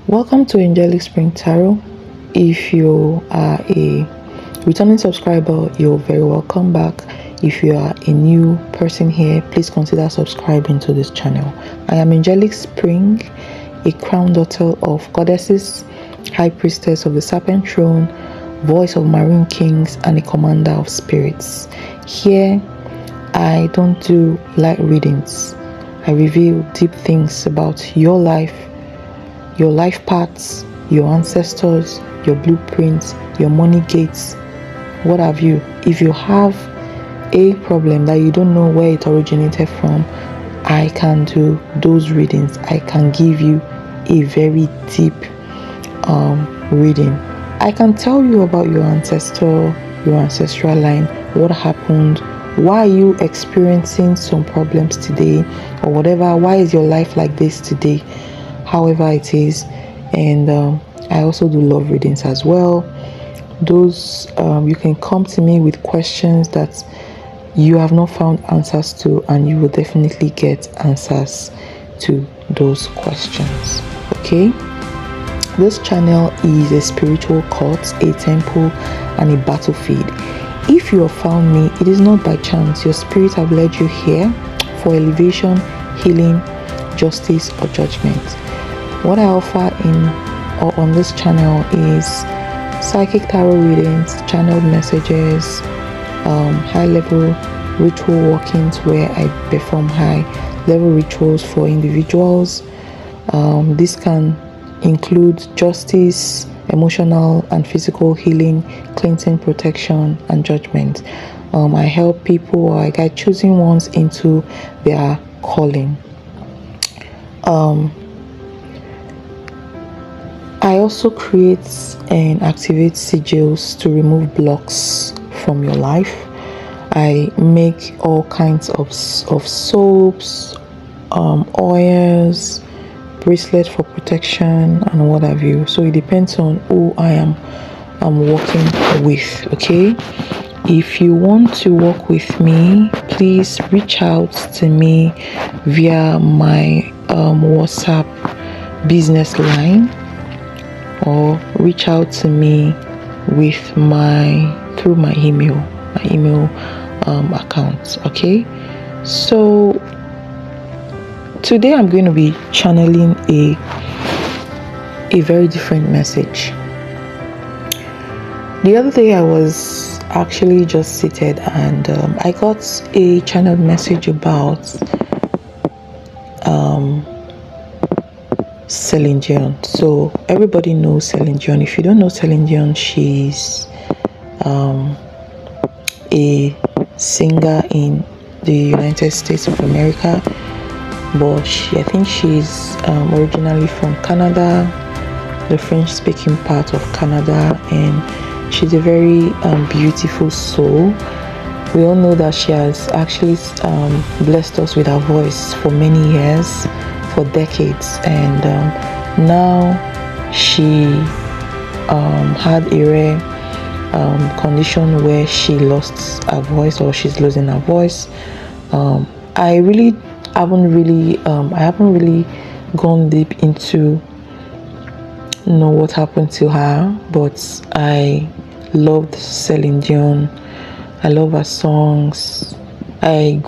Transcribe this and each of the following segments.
Welcome to Angelic Spring Tarot. If you are a returning subscriber, you're very welcome back. If you are a new person here, please consider subscribing to this channel. I am Angelic Spring, a crown daughter of goddesses, high priestess of the serpent throne, voice of marine kings, and a commander of spirits. Here, I don't do light readings. I reveal deep things about your life paths, your ancestors, your blueprints, your money gates, what have you. If you have a problem that you don't know where it originated from, I can do those readings. I can give you a very deep reading. I can tell you about your ancestral line, what happened, why are you experiencing some problems today, or whatever. Why is your life like this today? However it is. And I also do love readings as well. Those you can come to me with questions that you have not found answers to, and you will definitely get answers to those questions. Okay, this channel is a spiritual court, a temple, and a battlefield. If you have found me, it is not by chance. Your spirit have led you here for elevation, healing, justice, or judgment. What I offer on this channel is psychic tarot readings, channeled messages, high-level ritual workings where I perform high-level rituals for individuals. This can include justice, emotional and physical healing, cleansing, protection, and judgment. I help people, or I guide choosing ones into their calling. I also create and activate sigils to remove blocks from your life. I make all kinds of soaps, oils, bracelets for protection, and what have you. So it depends on who I'm working with. Okay, if you want to work with me, please reach out to me via my WhatsApp business line, or reach out to me with through my email account. Okay, so today I'm going to be channeling a very different message. The other day I was actually just seated, and I got a channeled message about CELINE DION. So everybody knows CELINE DION. If you don't know CELINE DION, she's a singer in the United States of America, but I think she's originally from Canada, the French-speaking part of Canada, and she's a very beautiful soul. We all know that she has actually blessed us with her voice for many years, for decades, and now she had a rare condition where she lost her voice, or she's losing her voice. I haven't really gone deep into know what happened to her, but I loved CELINE DION. I love her songs. I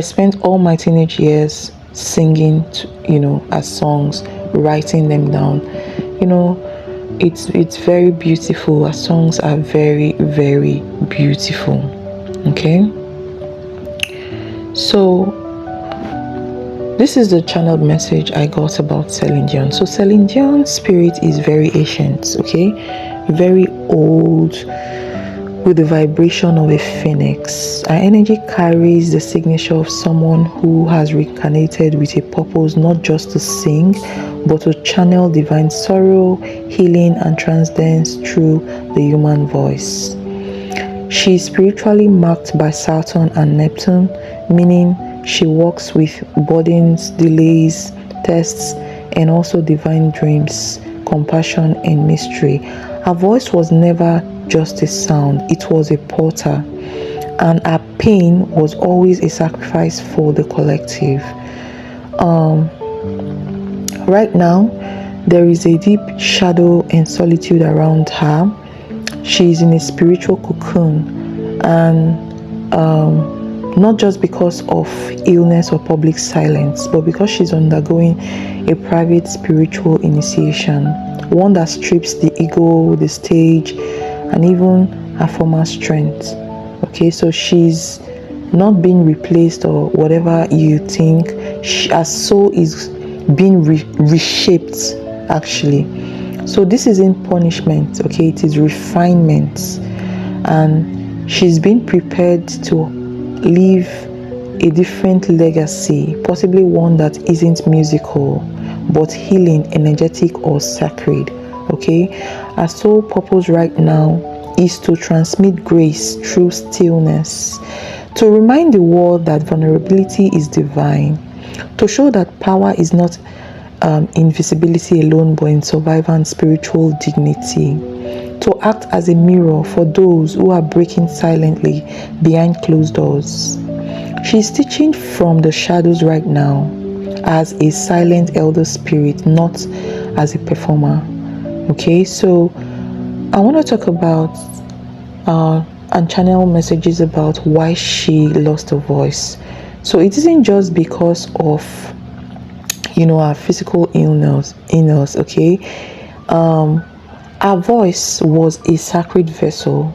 spent all my teenage years singing her songs, writing them down. It's very beautiful. Her songs are very, very beautiful. Okay, so this is the channeled message I got about CELINE DION. So CELINE DION's spirit is very ancient, okay, very old, with the vibration of a phoenix. Her energy carries the signature of someone who has reincarnated with a purpose, not just to sing, but to channel divine sorrow, healing, and transcendence through the human voice. She is spiritually marked by Saturn and Neptune, meaning she works with burdens, delays, tests, and also divine dreams, compassion, and mystery. Her voice was never just a sound, it was a portal, and her pain was always a sacrifice for the collective. Right now, There is a deep shadow and solitude around her. She is in a spiritual cocoon, and not just because of illness or public silence, but because she's undergoing a private spiritual initiation, one that strips the ego, the stage, and even her former strength. Okay, so she's not being replaced or whatever you think. Her soul is being reshaped, actually. So this isn't punishment, okay, it is refinement, and she's been prepared to leave a different legacy, possibly one that isn't musical but healing, energetic, or sacred. Okay, her sole purpose right now is to transmit grace through stillness, to remind the world that vulnerability is divine, to show that power is not invisibility alone, but in survival and spiritual dignity, to act as a mirror for those who are breaking silently behind closed doors. She's teaching from the shadows right now as a silent elder spirit, not as a performer. Okay, so I want to talk about and channel messages about why she lost her voice. So it isn't just because of our physical illness, okay. Our voice was a sacred vessel.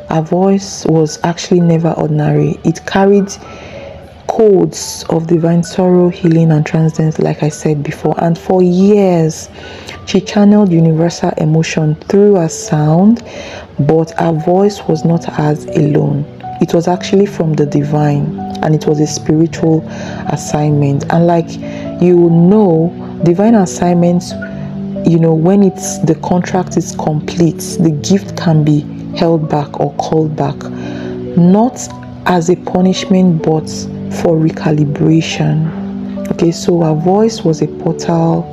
Our voice was actually never ordinary. It carried codes of divine sorrow, healing, and transcendence, like I said before. And for years, she channeled universal emotion through her sound, but her voice was not hers alone. It was actually from the divine, and it was a spiritual assignment. And like divine assignments, when the contract is complete, the gift can be held back or called back, not as a punishment but for recalibration. Okay, so our voice was a portal,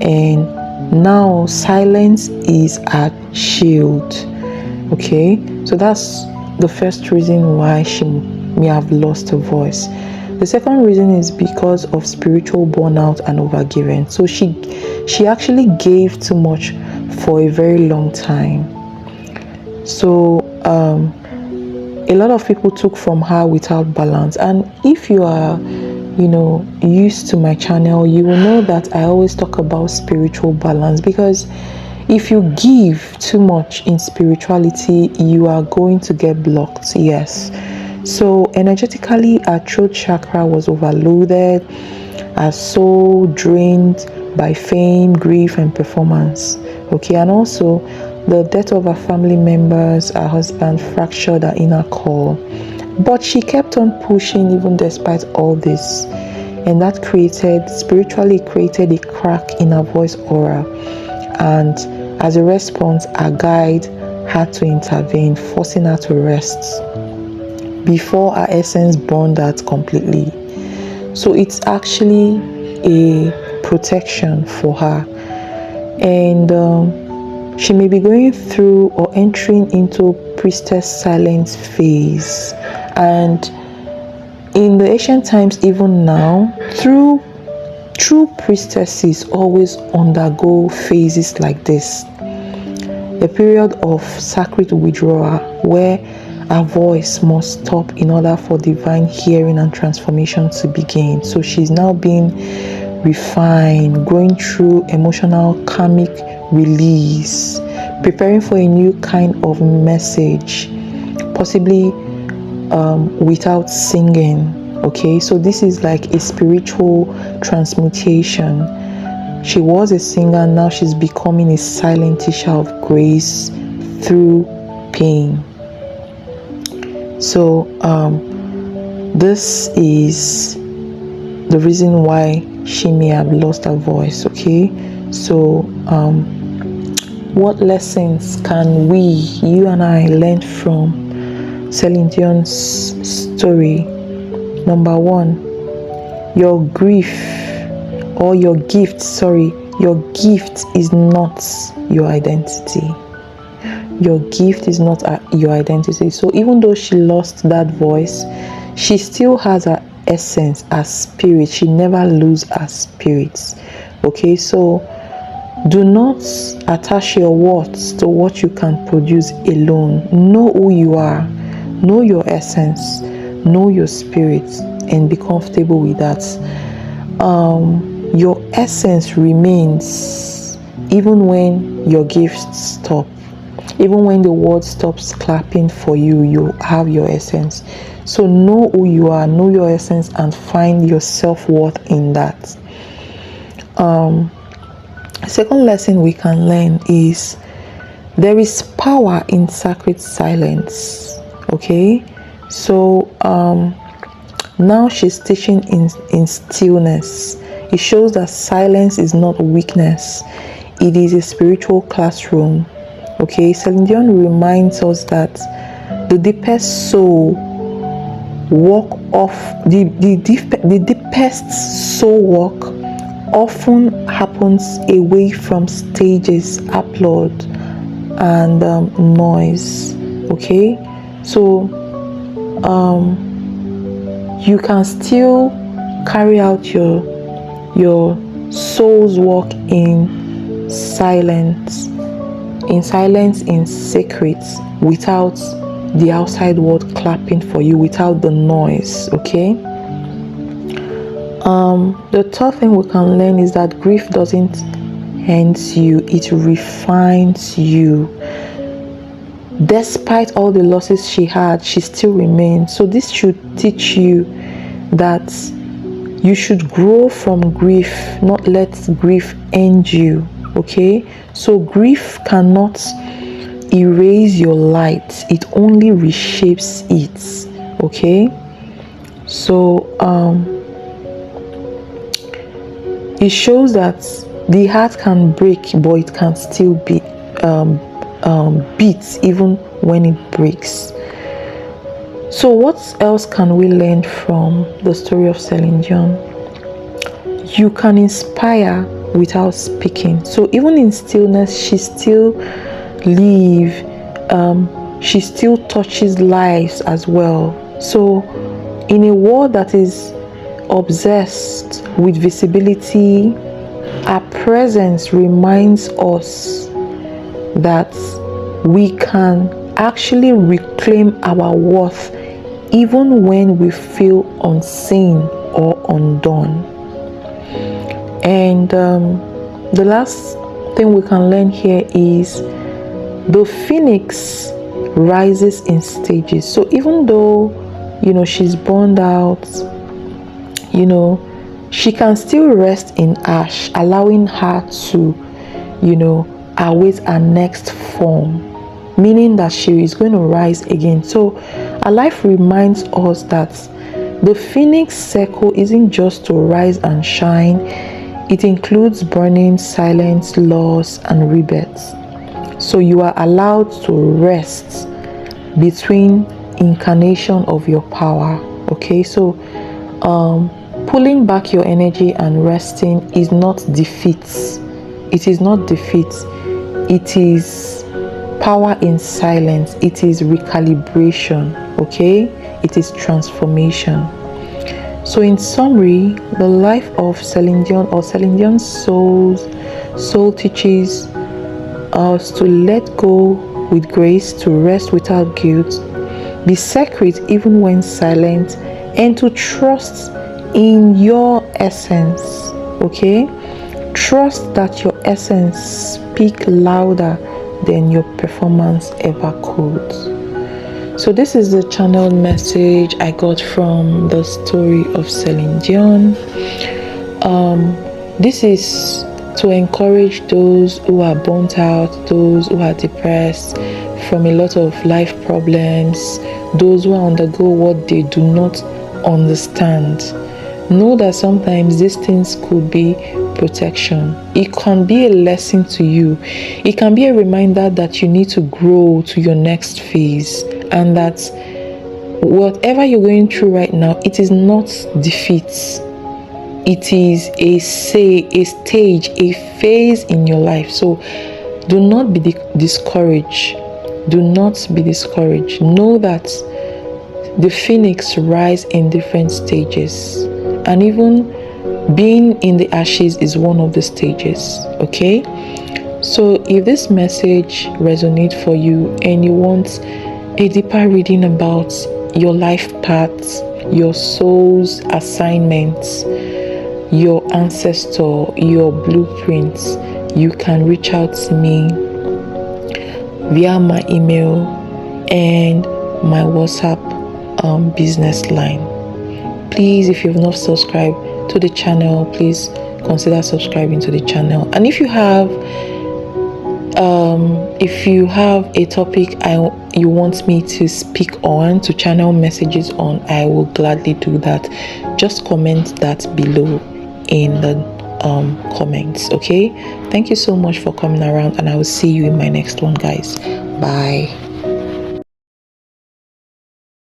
and now silence is our shield. Okay, so that's the first reason why she may have lost her voice. The second reason is because of spiritual burnout and overgiving. So she actually gave too much for a very long time. So a lot of people took from her without balance. And if you are used to my channel, you will know that I always talk about spiritual balance, because if you give too much in spirituality, you are going to get blocked. Yes. So energetically, our throat chakra was overloaded, our soul drained by fame, grief, and performance. Okay, and also the death of her family members, her husband, fractured her inner core. But she kept on pushing even despite all this. And that spiritually created a crack in her voice aura. And as a response, our guide had to intervene, forcing her to rest before her essence burned out completely. So it's actually a protection for her. And she may be going through or entering into priestess silence phase. And in the ancient times, even now, true priestesses always undergo phases like this. A period of sacred withdrawal where our voice must stop in order for divine hearing and transformation to begin. So she's now being refined, going through emotional karmic release, preparing for a new kind of message, possibly without singing. Okay, so this is like a spiritual transmutation. She was a singer, now she's becoming a silent teacher of grace through pain. So this is the reason why she may have lost her voice. Okay, so what lessons can you and I learn from Celine Dion's story? Number one, your gift is not your identity. Your gift is not your identity. So even though she lost that voice, she still has her essence, her spirit. She never loses her spirit. Okay, so Do not attach your worth to what you can produce alone. Know who you are, know your essence, know your spirit, and be comfortable with that. Your essence remains even when your gifts stop. Even when the world stops clapping for you, you have your essence. So know who you are, know your essence, and find your self-worth in that. Second lesson we can learn is there is power in sacred silence. Okay, so now she's teaching in stillness. It shows that silence is not weakness, it is a spiritual classroom. Okay, CELINE DION reminds us that the deepest soul walk off the deepest soul walk often happens away from stages, applaud, and noise. Okay, so you can still carry out your soul's work in silence, in secret, without the outside world clapping for you, without the noise. Okay, the third thing we can learn is that grief doesn't end you, it refines you. Despite all the losses she had, she still remains. So this should teach you that you should grow from grief, not let grief end you. Okay, so grief cannot erase your light, it only reshapes it. Okay, so it shows that the heart can break, but it can still be beat even when it breaks. So what else can we learn from the story of CELINE DION? You can inspire without speaking. So even in stillness, she still lives. She still touches lives as well. So in a world that is obsessed with visibility, our presence reminds us that we can actually reclaim our worth even when we feel unseen or undone. And the last thing we can learn here is the phoenix rises in stages. So even though she's burned out, she can still rest in ash, allowing her to await her next form, meaning that she is going to rise again. So our life reminds us that the phoenix circle isn't just to rise and shine, it includes burning, silence, loss, and rebirth. So you are allowed to rest between incarnation of your power. Okay, so pulling back your energy and resting is not defeat. It is not defeat. It is power in silence. It is recalibration. Okay, it is transformation. So in summary, the life of CELINE DION, or CELINE DION's soul teaches us to let go with grace, to rest without guilt, be sacred even when silent, and to trust in your essence. Okay, trust that your essence speaks louder than your performance ever could. So this is the channel message I got from the story of CELINE DION. This is to encourage those who are burnt out, those who are depressed from a lot of life problems, those who undergo what they do not understand. Know that sometimes these things could be protection. It can be a lesson to you. It can be a reminder that you need to grow to your next phase, and that whatever you're going through right now, it is not defeat. It is a stage, a phase in your life. So do not be discouraged. Do not be discouraged. Know that the phoenix rise in different stages, and even being in the ashes is one of the stages. Okay, so if this message resonates for you and you want a deeper reading about your life paths, your soul's assignments, your ancestor, your blueprints, you can reach out to me via my email and my WhatsApp business line. Please, if you've not subscribed to the channel, please consider subscribing to the channel. And if you have a topic you want me to speak on, to channel messages on, I will gladly do that. Just comment that below in the comments. Okay, thank you so much for coming around, and I will see you in my next one, guys. Bye.